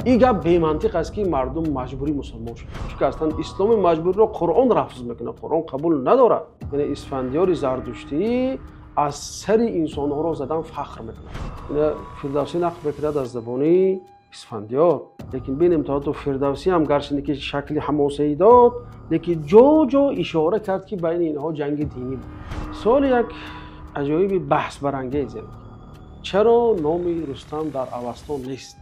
این گپ بی منطق است که مردم مجبوری مسلمان شد، چون اصلا اسلام مجبوری رو قرآن لفظ میکنه، قرآن قبول نداره. یعنی اسفندیار زردشتی از سر انسان ها رو زدن فخر میکنه. یعنی فردوسی نقل میکرد از زبانی اسفندیار، لیکن ببینیم تا تو فردوسی هم گرچه که شکل حماسه‌ای داد، لیکن جو اشاره کرد که بین اینها جنگ دینی بود. سوال یک عجایب بحث برانگیزه، چرا نام رستم در اوستا نیست؟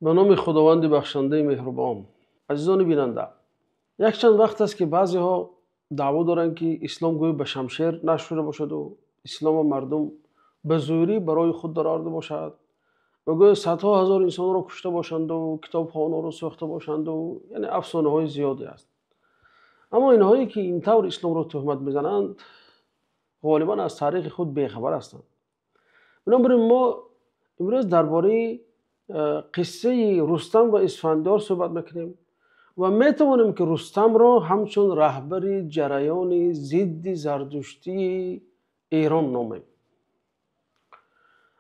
به نام خداوند بخشنده مهربان. عزیزان بیننده، یک چند وقت است که بعضی ها دعوا دارند که اسلام گویا به شمشیر نشده باشد و اسلام و مردم به زوری برای خود درآورده باشد و گویا صدها هزار انسان را کشته باشند و کتابخانه را سوخته باشند و یعنی افسانه های زیادی است. اما اینهایی که این طور اسلام را تهمت میزنند غالبا از تاریخ خود بیخبر هستند. بنابراین ما امروز درباره قصه رستم و اسفندیار صحبت میکنیم و میتوانیم که رستم را همچون رهبر جریان ضد زردشتی ایران نامیم.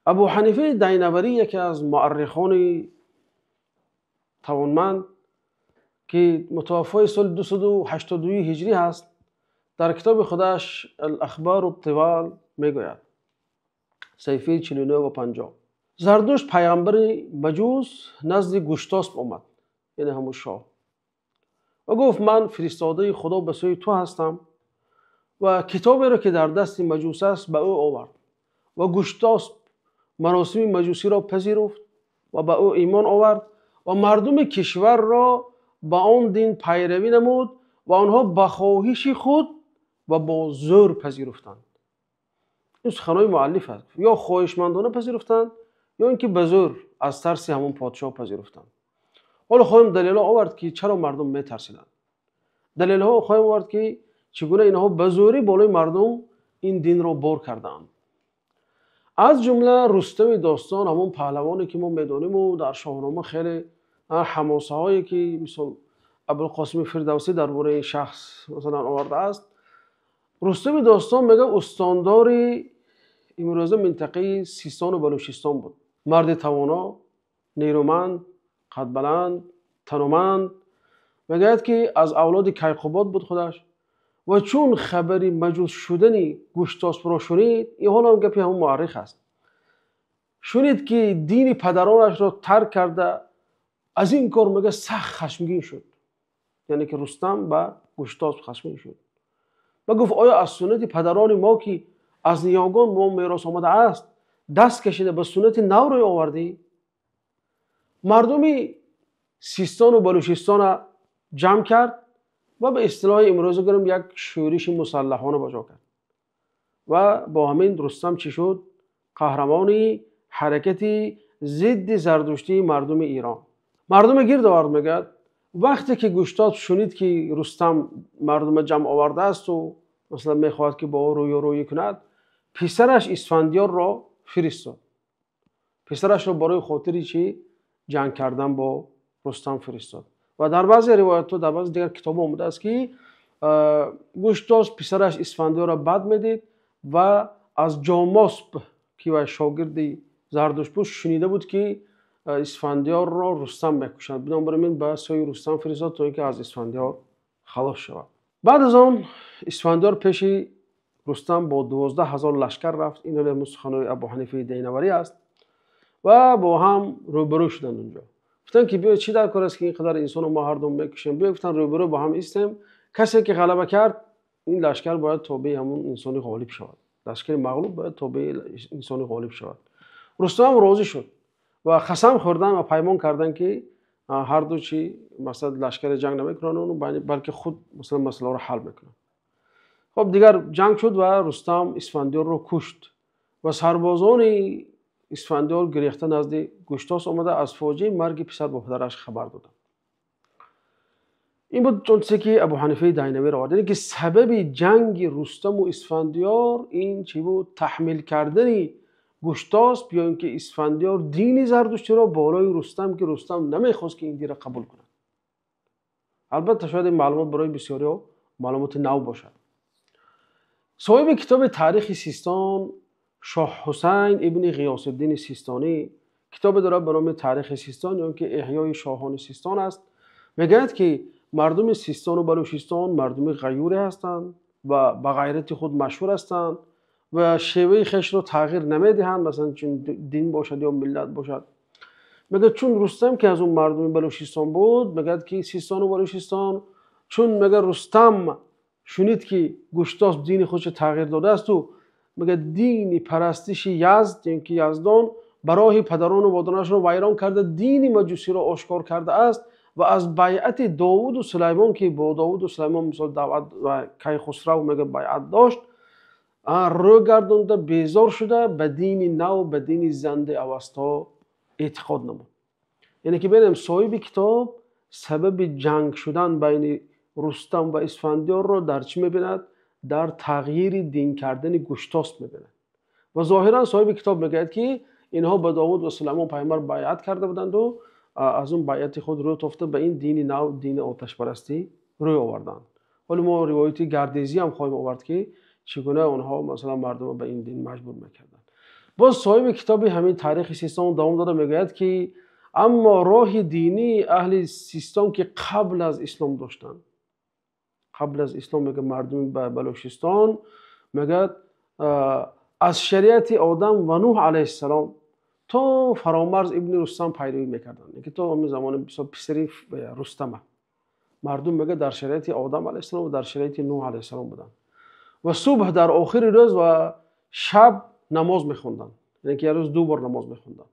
ابو حنیفه دینوری یکی از مورخان توانمند که متوفای سال 282 هجری هست، در کتاب خودش الاخبار الطوال میگوید صفحه 49 و 50 زردشت پیامبر مجوس نزد گشتاسپ آمد، یعنی همون شاه، و گفت من فرستاده خدا به سوی تو هستم و کتابی را که در دست مجوس است به او آورد و گشتاسپ مراسم مجوسی را پذیرفت و به او ایمان آورد و مردم کشور را به آن دین پیروی نمود و آنها به خواهش خود و با زور پذیرفتند. این سخنهای مؤلف است، یا خواهشمندانه پذیرفتند یا اینکه به زور از ترس همون پادشاه پذیرفتند. حالا خواهیم دلیل آورد که چرا مردم میترسیدند. دلیل ها خواهیم آورد که چگونه اینها به زوری بالای مردم این دین را بار کردند. از جمله رستم داستان، همون پهلوانی که ما میدانیم و در شاهنامه خیلی حماسه هایی که مثل ابوالقاسم فردوسی درباره این شخص مثلا آورده است. رستم داستان میگه استاندار امروزه منطقه سیستان و بلوچستان بود. مرد توانا، نیرومند، قد بلند، تنومند. میگه که از اولاد کیقوباد بود خودش و چون خبری مجوس شدنی گشتاسپ را شنید، این حالا هم گپی همون مورخ است، شنید که دین پدرانش را ترک کرده، از این کار میگه سخت خشمگین شد. یعنی که رستم به گشتاسپ خشمگین شد و گفت آیا از سنت پدران ما که از نیاگان ما میراث آمده است دست کشیده به سنت نو روی آوردی؟ مردمی سیستان و بلوچستان جمع کرد و به اصطلاح امروزه گرم یک شورش مسلحانه بجا کرد و با همین رستم چی شد؟ قهرمانی حرکتی ضد زردشتی مردم ایران. مردم گرد آورد. میگه وقتی که گشتاسپ شنید که رستم مردم جمع آورده است و مثلا میخواهد که با روی کند، پسرش اسفندیار را فرستاد. پسرش را برای خاطری چی جنگ کردن با رستم فرستاد و در بعضی روایات و در بعضی دیگر کتاب آمده است که گشتاسپ پسرش اسفندیار را بد میدید و از جاماسپ که و شاگرد زردشت بود شنیده بود که اسفندیار را رستم میکشند. بنابراین به سوی رستم فرستاد تا اینکه از اسفندیار خلاص شود. بعد از آن اسفندیار پیش رستم با 12,000 لشکر رفت. این هم سخنهای ابو حنیفه دینوری است و با هم روبرو شدند. اونجا گفتن که بیا چی در کار است که اینقدر انسان ما هر دوم میکشیم، بیا گفتن روبرو با هم ایستیم، کسی که غلبه کرد این لشکر باید تابع همون انسانی غالب شود، لشکر مغلوب باید تابع انسانی غالب شود. رستم هم راضی شد و قسم خوردن و پیمان کردن که هر دو چی مثلا لشکر جنگ نمیکنن بلکه خود مثلا مسئله رو حل میکنن. خب دیگر جنگ شد و رستم اسفندیار رو کشت و سربازان اسفندیار گریخته نزد گشتاسپ آمده از فاجعه مرگ پسر با پدرش خبر دادن. این بود چون که ابو حنیفه دینوری را آورد، که سبب جنگ رستم و اسفندیار این چی بود؟ تحمیل کردن گشتاسپ یا اینکه اسفندیار دین زردشتی را بالای رستم که رستم نمیخواست که این دین را قبول کند. البته شاید این معلومات برای بسیاری ها معلومات نو باشد. صاحب کتاب تاریخ سیستان شاه حسین ابن غیاث الدین سیستانی کتاب داره به نام تاریخ سیستان یا که احیای شاهان سیستان است. میگوید که مردم سیستان و بلوچستان مردم غیوری هستند و به غیرت خود مشهور هستند و شیوه خیش رو تغییر نمیدهند، مثلا چون دین باشد یا ملت باشد. میگه چون رستم که از اون مردم بلوچستان بود، میگه که سیستان و بلوچستان چون میگه رستم شنید که گشتاسپ دین خودش تغییر داده است و میگه دین پرستش یزد، یعنی که یزدان برای پدران و مادرانش رو ویران کرده، دین مجوسی رو آشکار کرده است و از بیعت داوود و سلیمان که با داوود و سلیمان مثال دعوت و کیخسرو میگه بیعت داشت، رو گردونده، بیزار شده، به دین نو، به دین زنده اوستا اعتقاد نمود. یعنی که ببینیم صاحب کتاب سبب جنگ شدن بین رستم و اسفندیار رو در چی میبیند؟ در تغییر دین کردن گشتاسپ میبیند. و ظاهرا صاحب کتاب میگه که اینها به داوود و سلیمان پیامبر بیعت کرده بودند و از اون بیعت خود رو تفته به این دین نو، دین آتش پرستی روی آوردند. ولی ما روایت گردیزی هم خواهیم آورد که چگونه اونها مثلا مردم به این دین مجبور میکردند. باز صاحب کتاب همین تاریخ سیستان دوام داده میگوید که اما راه دینی اهل سیستان که قبل از اسلام داشتن، قبل از اسلام میگه مردم بلوچستان میگه از شریعت آدم و نوح علیه السلام تا فرامرز ابن رستم پیروی میکردن، که تا همین زمان پسری رستمه. مردم میگه در شریعت آدم علیه السلام و در شریعت نوح علیه السلام بودن و صبح در آخر روز و شب نماز میخوندن، یعنی که روز 2 بار نماز میخوندن،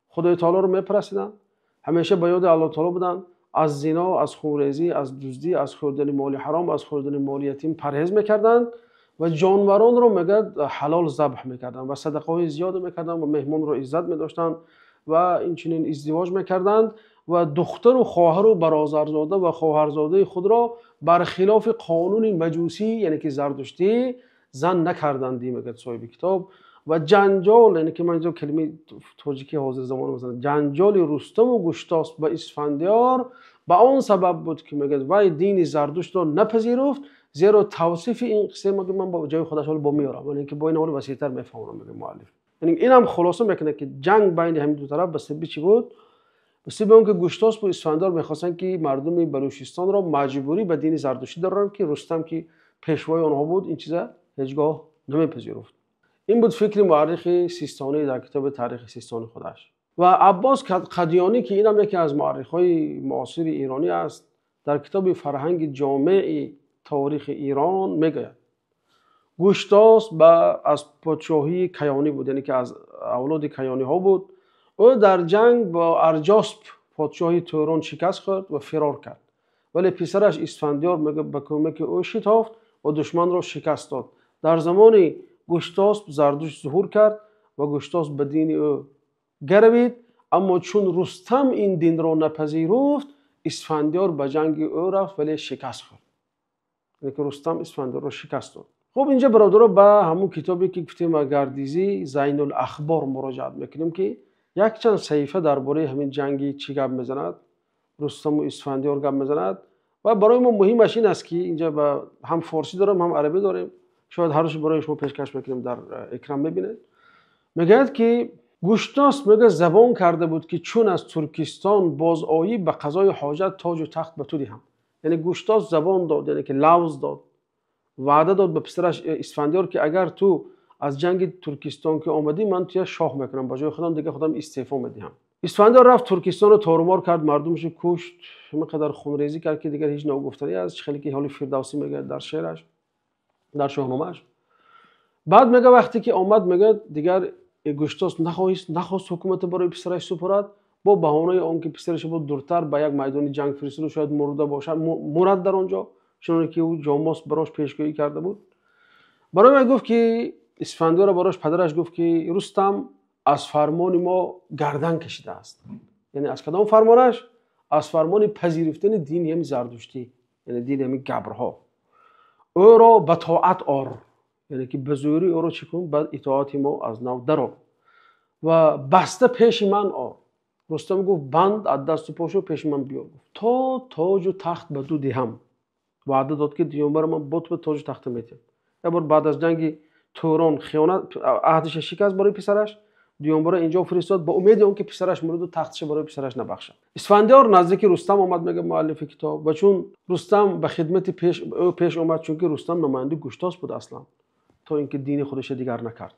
خدای تعالی رو میپرستیدن، همیشه به یاد الله تعالی بودن، از زنا، از خونریزی، از دزدی، از خوردن مال حرام، از خوردن مال یتیم پرهیز میکردند و جانوران رو میگه حلال ذبح میکردن و صدقه های زیاد میکردن و مهمان رو عزت میداشتن و این چنین ازدواج میکردند و دختر و خواهر و برادرزاده و خواهرزاده خود را برخلاف قانون مجوسی یعنی که زردشتی زن نکردند. میگه صاحب کتاب و جنجال، یعنی که من اینجا کلمه تاجیکی حاضر زمان مثلا جنجال رستم و گشتاسپ و اسفندیار به اون سبب بود که میگه وای دین زردشت رو نپذیرفت، زیرا توصیف این قصه من با جای خودش حال با میارم، یعنی که با این حال وسیع‌تر میفهمم میگه مؤلف. یعنی اینم خلاصه میکنه که جنگ بین همین دو طرف به سبب چی بود؟ به سبب اون که گشتاسپ و اسفندیار میخواستن که مردم بلوچستان را مجبوری به دین زردشتی درارن که رستم که پیشوای آنها بود این چیزا هیچگاه نمیپذیرفت. این بود فکر مورخ سیستانی در کتاب تاریخ سیستان خودش. و عباس قدیانی که اینم یکی از مورخ‌های معاصر ایرانی است، در کتاب فرهنگ جامع تاریخ ایران میگوید گشتاسپ از پادشاهی کیانی بود، یعنی که از اولاد کیانی ها بود. او در جنگ با ارجاسپ پادشاهی توران شکست خورد و فرار کرد، ولی پسرش اسفندیار به کمک او شتافت و دشمن را شکست داد. در زمان گشتاسپ زردشت ظهور کرد و گشتاسپ به دین او گروید، اما چون رستم این دین را نپذیرفت اسفندیار به جنگ او رفت ولی شکست خورد، یعنی که رستم اسفندیار را شکست داد. خب اینجا برادرها به همون کتابی که گفتیم گردیزی زین الاخبار مراجعت میکنیم که یک چند صحیفه درباره همین جنگی چی گپ میزند، رستم و اسفندیار گپ میزند و برای ما مهمش این است که اینجا هم فارسی دارم هم عربی داریم، شاید هر روش برای شما پیشکش میکنیم در اکران ببینید. میگه که گشتاسپ میگه زبان کرده بود که چون از ترکستان باز آیی به قضای حاجت تاج و تخت به تو دهم. یعنی گشتاسپ زبان داد، یعنی که لوز داد، وعده داد به پسرش اسفندیار که اگر تو از جنگ ترکستان که آمدی من توی شاه میکنم، با جای خودم دیگه خودم استعفا میدم. اسفندیار رفت ترکستان رو تارمار کرد، مردمش کشت، همینقدر خونریزی کرد که دیگر هیچ ناگفتنی از خیلی که حال فردوسی میگه در شعرش، در شاهنامه‌اش. بعد میگه وقتی که آمد میگه دیگر گشتاسپ نخواست حکومت برای پسرش سپرد، با بهانه آن که پسرش بود دورتر به یک میدان جنگ فرستاد، شاید مرده باشد، مرد در آنجا، چون که او جاماس براش پیشگویی کرده بود. برای من گفت که اسفندیار براش پدرش گفت که رستم از فرمان ما گردن کشیده است. یعنی از کدام فرمانش؟ از فرمان پذیرفتن دین همین زردشتی، یعنی دین همین گبرها. او را به طاعت آر، یعنی که به زوری او را چکن بعد اطاعت ما از نو درو و بسته پیش من آ. رستم گفت بند از دست و پاشو پیش من بیار، تا تاج و تخت به تو دهم. وعده داد که دیومبر من بت به تاج و تخت میتیم. یه بار بعد از جنگ توران خیانت عهدش شکست برای پسرش دیانبار اینجا فرستاد با امید اون که پسرش مورد و تختش برای پسرش نبخشد. اسفندیار نزدیک رستم آمد، میگه مؤلف کتاب، و چون رستم به خدمت پیش اومد، چون که رستم نماینده گشتاس بود اصلا تا اینکه دین خودش دیگر نکرد.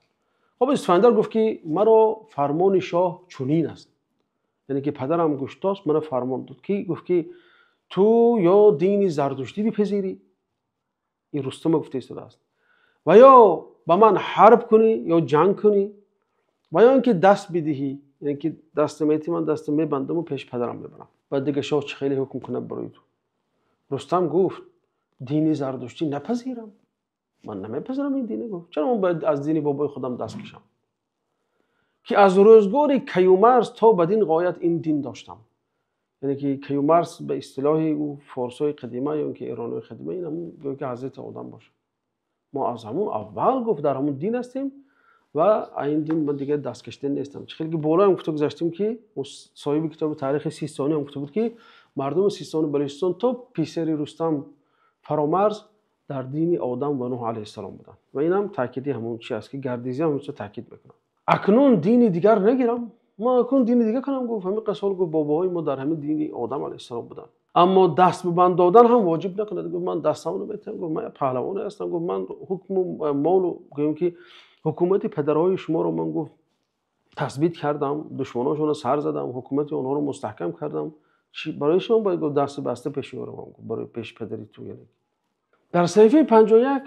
خب اسفندیار گفت که مرا فرمان شاه چنین است، یعنی که پدرم گشتاس مرا فرمان داد که گفت که تو یا دین زردشتی بپذیری، این رستم گفته ایستاده است، و یا با من حرب کنی یا جنگ کنی، و یا اینکه دست بدهی، یعنی که دست میتی من دست میبندم و پیش پدرم میبرم، بعد دیگه شاه چه خیلی حکم کنه برای تو. رستم گفت دین زردشتی نپذیرم، من نمیپذیرم این دینه. گفت چرا من باید از دین بابای خودم دست کشم که از روزگار کیومرث تا بدین غایت این دین داشتم. یعنی که کیومرث به اصطلاح او فارسای قدیمه یا اینکه ایرانای قدیمه، این همون گویا که حضرت آدم باشه. ما از همون اول گفت در همون دین هستیم و این دین من دیگه دست کشیده نیستم. خیلی که بالا هم گفته گذاشتیم که صاحب کتاب تاریخ سیستانی هم گفته بود که مردم سیستان و بلوچستان تا پیشر رستم فرامرز در دین آدم و نوح علیه السلام بودن و این هم تاکیدی همون چیز است که گردیزی هم چه تاکید میکنه. اکنون دین دیگر نگیرم، ما اکنون دین دیگر کنم. گفت همین قصال گفت باباهای ما در همین دین آدم علیه السلام بودن، اما دست به بند دادن هم واجب نکنه. گفت من دستمو نمیتونم، گفت من پهلوان هستم، گفت من حکم مال گفتم که حکومت پدرهای شما رو من گفت تثبیت کردم، دشمناشون رو سر زدم، حکومت اونها رو مستحکم کردم، چی برای شما باید گفت دست بسته پیش رو گفت برای پیش پدری تو. یعنی در صفحه 51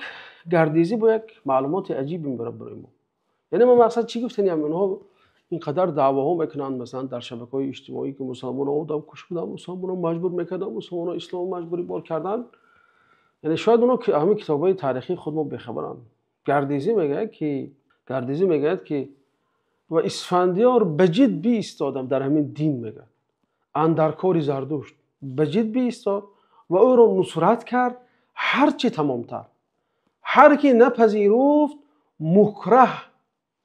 گردیزی با یک معلومات عجیبی میبره برای ما. یعنی ما مقصد چی گفتن؟ یعنی اونها اینقدر دعواها میکنن مثلا در شبکه‌های اجتماعی که مسلمان‌ها آدم کش بودن، مسلمان‌ها مجبور میکردن، مسلمان‌ها اسلام مجبوری بار کردن. یعنی شاید اونها که همین کتابای تاریخی خود ما بخبرن. گردیزی میگه که و اسفندیار بجد بی ایستادم در همین دین، میگه اندر کار زردشت بجد بی ایستاد و او را نصرت کرد هرچی تمامتر، هر کی نپذیرفت مکره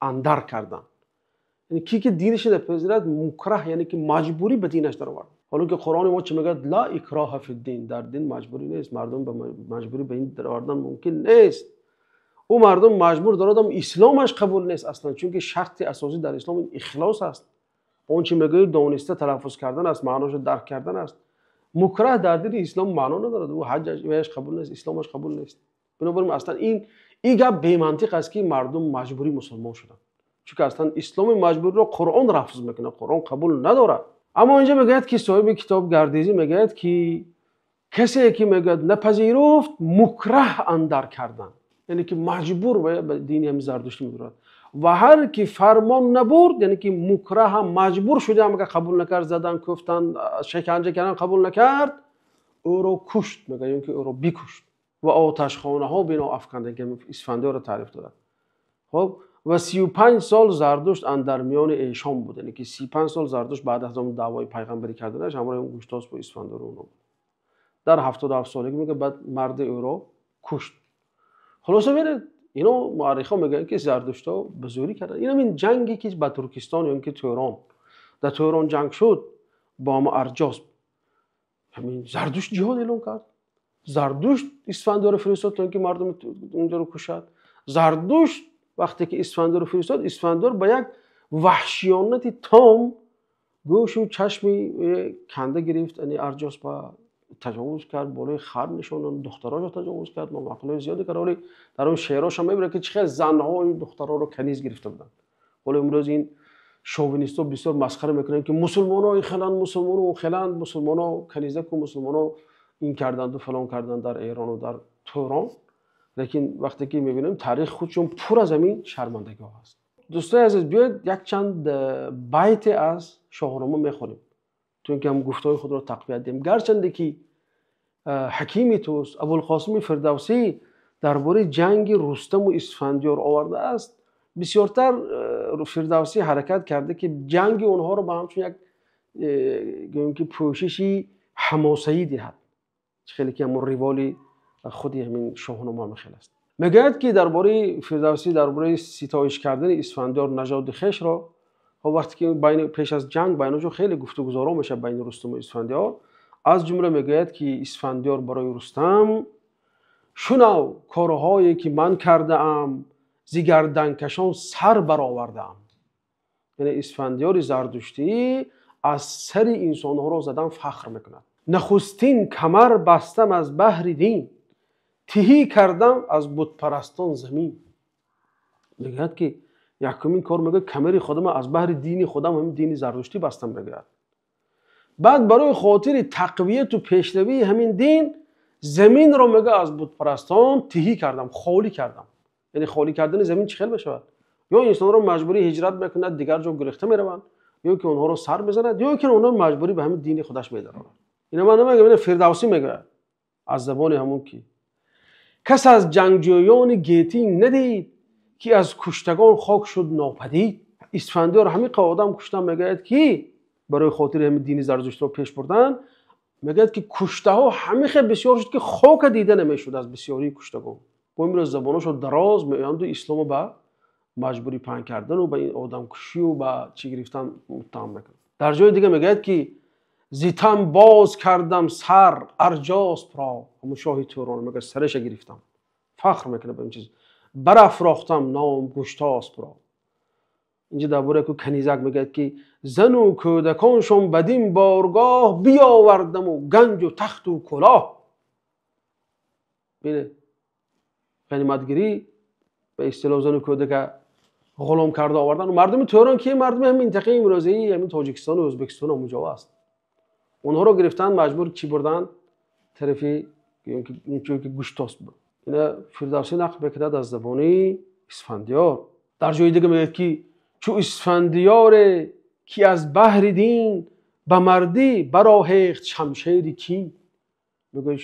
اندر کردن. یعنی کی که دینش نپذیرد مکره، یعنی که مجبوری به دینش در آورد. حالا که قرآن ما چه میگه؟ لا اکراه فی الدین، در دین مجبوری نیست، مردم به مجبوری به این در آوردن ممکن نیست. او مردم مجبور دارد اما اسلامش قبول نیست اصلا، چون که شرط اساسی در اسلام این اخلاص است. اون چی میگه دانسته تلفظ کردن است، معناش درک کردن است. مکره در دین اسلام معنا ندارد، او حجش قبول نیست، اسلامش قبول نیست. بنابراین اصلا این گپ بی منطق است که مردم مجبوری مسلمان شدن، چون که اصلا اسلام مجبوری رو قرآن لفظ میکنه، قرآن قبول نداره. اما اینجا میگه که صاحب کتاب گردیزی میگه که کسی که میگه نپذیرفت مکره اندر کردن، یعنی که مجبور به دین هم زردشتی میدارد، و هر کی فرمان نبرد، یعنی که مکره هم مجبور شده، هم که قبول نکرد، زدن، کفتن، شکنجه کردن، قبول نکرد، او رو کشت. میگه یعنی که او رو بکشت و آتشخانه ها بنا افکنده که اسفندیار رو تعریف داد. خب و 35 سال زردشت اندر میان ایشان بود، یعنی که 35 سال زردشت بعد از اون دعوای پیغمبری کردنش همراه اون گشتاس با اسفندیار اون بود. در 77 سالگی میگه بعد مرد او رو کشت. خلاصه ببینید اینو مورخا میگن که زردشت‌ها به زوری کردن. این جنگی که با ترکستان یا که تهران، در تهران جنگ شد با ما ارجاس، همین زردشت جهاد اعلام کرد. زردشت اسفندیار رو فرستاد تا اینکه مردم اونجا رو کشد. زردشت وقتی که اسفندیار رو فرستاد، اسفندیار با یک وحشیانت تام گوش و چشمی کنده گرفت، یعنی ارجاس با تجاوز کرد، بالای خر نشوندن، دختراشو تجاوز کرد، نامعقولای زیادی کرد. ولی در اون شعراش هم میبره که چه زنها این دخترها رو کنیز گرفته بودن. ولی امروز این شوونیستا بسیار مسخره میکنن که مسلمان‌ها این خلن، مسلمان‌ها اون خلن، مسلمان‌ها کنیزک و مسلمان‌ها این کردند و فلان کردند در ایران و در تهران. لیکن وقتی که میبینیم تاریخ خودشون پر از همین شرمندگی‌ها هست. دوستای عزیز بیاید یک چند بیت از شاهنامه میخونیم تو اینکه هم گفتهای خود را تقویت دیم. گرچند که حکیم توس ابوالقاسم فردوسی درباره جنگ رستم و اسفندیار آورده است، بسیارتر فردوسی حرکت کرده که جنگ اونها رو به همچون یک پوششی حماسه‌ای دهد. خیلی که همون ریوالی خودی همین شاهنامه میخیل است. میگوید که درباره فردوسی درباره ستایش کردن اسفندیار نژاد خویش را، وقتی که پیش از جنگ بینشون خیلی گفتگوزارا میشه بین رستم و اسفندیار، از جمله میگوید که اسفندیار برای رستم شنو کارهایی که من کرده ام، ز گردنکشان سر برآورده ام. یعنی اسفندیار زردشتی از سر انسانها را زدن فخر میکند. نخستین کمر بستم از بحر دین، تهی کردم از بت پرستان زمین. میگه که یکمین کار میگه کمری خودم از بحر دین خودم، همین دین زردشتی بستم میگه. بعد برای خاطر تقویت و پیشروی همین دین زمین رو میگه از بت پرستان تهی کردم، خالی کردم. یعنی خالی کردن زمین چه خیلی بشود؟ یا انسان رو مجبوری هجرت میکند، دیگر جا گریخته میروند، یا که اونها رو سر بزند، یا که اونها مجبوری به همین دین خودش میدارند. اینا من نمیگم، فردوسی میگه از زبان همون کی کس از جنگجویان گیتی ندید که از کشتگان خاک شد ناپدید. اسفندیار همین آدم کشتن میگه که برای خاطر همین دین زردشتی رو پیش بردن، میگه که کشته ها همین خیلی بسیار شد که خاک دیده نمیشد از بسیاری کشتگان. و این روز زبانش رو دراز میاند و اسلام با مجبوری پنگ کردن و به این آدم کشی و به چی گرفتن متهم میکنن. در جای دیگه میگه که زیتم باز کردم سر ارجاس پرا، همون شاه توران میگه سرش گرفتم، فخر میکنه به این چیز. برافراختم نام گشتاس پرا. اینجا درباره که کنیزک میگه که زن و کودکانشون بدین بارگاه بیاوردم و گنج و تخت و کلاه. بینه غنیمتگیری به اصطلاح زن و کودک غلام کرده آوردن. و مردم توران که مردم همین منطقه امروزی همین تاجیکستان و ازبکستان و اونجا است. اونها رو گرفتن مجبور چی بردن؟ طرفی اونجوری که گوشتاس بود. اینا فردوسی نقل میکرد از زبانی اسفندیار. در جای دیگه میگه که چو اسفندیار که از بحر دین به مردی براهیخت شمشیر کین. میگه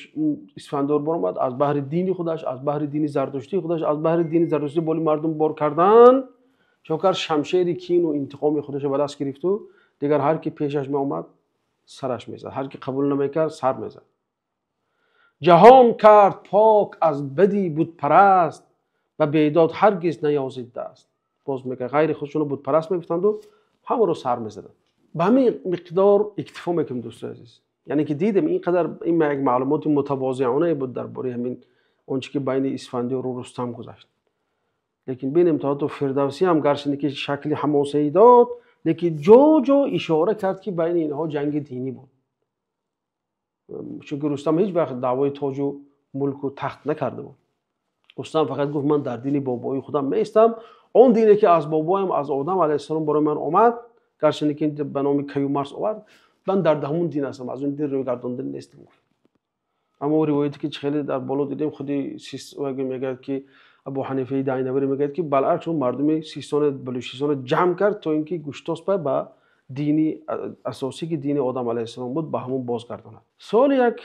اسفندیار برآمد از بحر دینی خودش، از بحر دینی زردشتی خودش، از بحر دینی زردشتی بالی مردم بار کردن، چون شمشیر کین و انتقام خودش به دست گرفت و دیگر هر کی پیشش می اومد سرش میزد، هر کی قبول نمیکرد سر میزد. جهان کرد پاک از بدی بود پرست و بیداد هرگز نیازید دست. باز میگه غیر خودشون بود پرست میگفتند و همه رو سر میزدن. به همین مقدار اکتفا میکنم دوستان عزیز. یعنی که دیدم اینقدر این معلومات متواضعانه بود درباره همین اونچه که بین اسفندیار و رستم گذشت. لیکن ببینیم تا فردوسی هم گرچه که شکلی حماسه‌ای داد، لیکن جو اشاره کرد که بین اینها جنگ دینی بود. چون که رستم هیچ وقت دعوای تاج و ملک و تخت نکرده بود. رستم فقط گفت من در دین بابایی خودم میستم، اون دینی که از بابایم از آدم علیه السلام برای من اومد، گرچه که به نام کیومرث آورد، من در همون دین هستم، از اون دین روی گرداندن نیستم. اما روایتی که خیلی در بالا دیدیم خودی میگه که ابو حنیفه دینوری میگه که بالعکس چون مردم سیستان بلوچستان جمع کرد تا اینکه گوشتاس به دینی اساسی که دین آدم علیه السلام بود به همون بازگرداند. سوال یک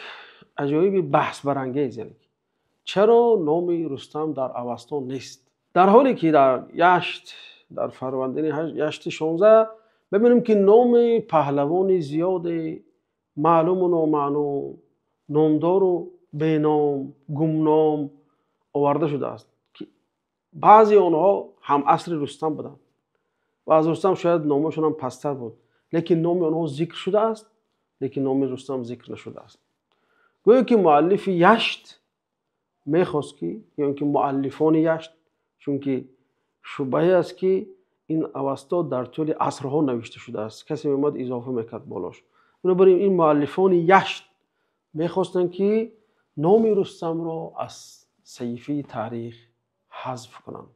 عجایب بحث برانگیز، یعنی چرا نام رستم در اوستا نیست؟ در حالی که در یشت در فروردین یشت 16 ببینیم که نام پهلوان زیاد معلوم و نامعلوم، نامدار و بینام، گمنام آورده شده است که بعضی آنها هم عصر رستم بودند و از رستم شاید نامشون هم پستر بود، لیکن نام آنها ذکر شده است، لیکن نام رستم ذکر نشده است. گویا که مؤلف یشت میخواست که یا اینکه مؤلفان یشت، چون که شبهه است که این اوستا در طول عصرها نوشته شده است، کسی میمد اضافه میکرد بالاش. بنابراین این مؤلفان یشت میخواستن که نام رستم را از صحیفه تاریخ حذف کنند.